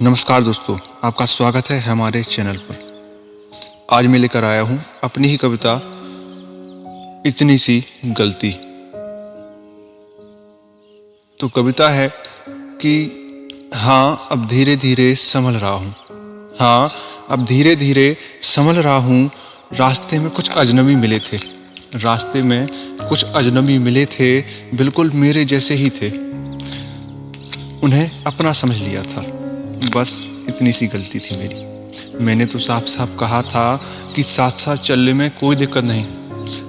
नमस्कार दोस्तों, आपका स्वागत है हमारे चैनल पर। आज मैं लेकर आया हूँ अपनी ही कविता इतनी सी गलती। तो कविता है कि हाँ अब धीरे धीरे संभल रहा हूँ। हाँ अब धीरे धीरे संभल रहा हूँ। रास्ते में कुछ अजनबी मिले थे। रास्ते में कुछ अजनबी मिले थे, बिल्कुल मेरे जैसे ही थे। उन्हें अपना समझ लिया था। बस इतनी सी गलती थी मेरी। मैंने तो साफ साफ कहा था कि साथ साथ चलने में कोई दिक्कत नहीं,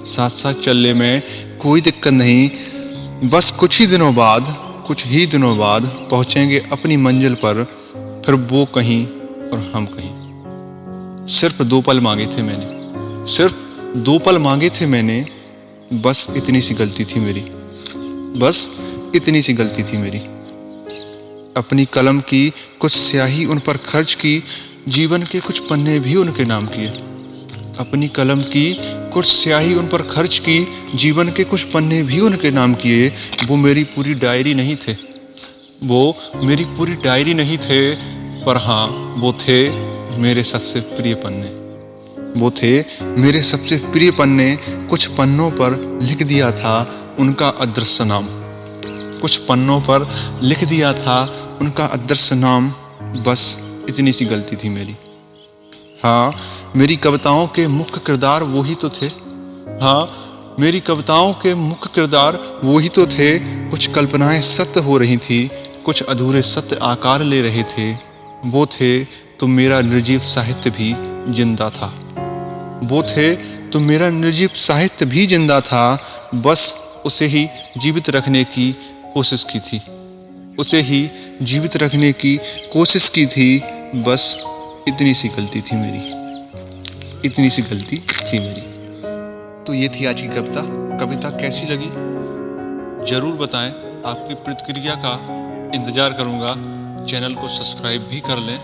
साथ साथ चलने में कोई दिक्कत नहीं। बस कुछ ही दिनों बाद पहुंचेंगे अपनी मंजिल पर, फिर वो कहीं और हम कहीं। सिर्फ 2 पल मांगे थे मैंने, सिर्फ 2 पल मांगे थे मैंने। बस इतनी सी गलती थी मेरी, बस इतनी सी गलती थी मेरी। अपनी कलम की कुछ स्याही उन पर खर्च की, जीवन के कुछ पन्ने भी उनके नाम किए। अपनी कलम की कुछ स्याही उन पर खर्च की, जीवन के कुछ पन्ने भी उनके नाम किए। वो मेरी पूरी डायरी नहीं थे, वो मेरी पूरी डायरी नहीं थे, पर हाँ वो थे मेरे सबसे प्रिय पन्ने। वो थे मेरे सबसे प्रिय पन्ने। कुछ पन्नों पर लिख दिया था उनका अदृश्य नाम, कुछ पन्नों पर लिख दिया था उनका अदृश्य नाम। बस इतनी सी गलती थी मेरी। हाँ मेरी कविताओं के मुख्य किरदार वो ही तो थे। हाँ मेरी कविताओं के मुख्य किरदार वो ही तो थे। कुछ कल्पनाएं सत्य हो रही थी, कुछ अधूरे सत्य आकार ले रहे थे। वो थे तो मेरा निर्जीव साहित्य भी जिंदा था। वो थे तो मेरा निर्जीव साहित्य भी जिंदा था। बस उसे ही जीवित रखने की कोशिश की थी, उसे ही जीवित रखने की कोशिश की थी। बस इतनी सी गलती थी मेरी, इतनी सी गलती थी मेरी। तो ये थी आज की कविता। कविता कैसी लगी जरूर बताएं। आपकी प्रतिक्रिया का इंतजार करूंगा। चैनल को सब्सक्राइब भी कर लें,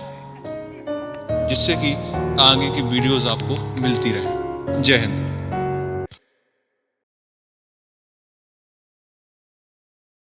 जिससे कि आगे की वीडियोस आपको मिलती रहे। जय हिंद।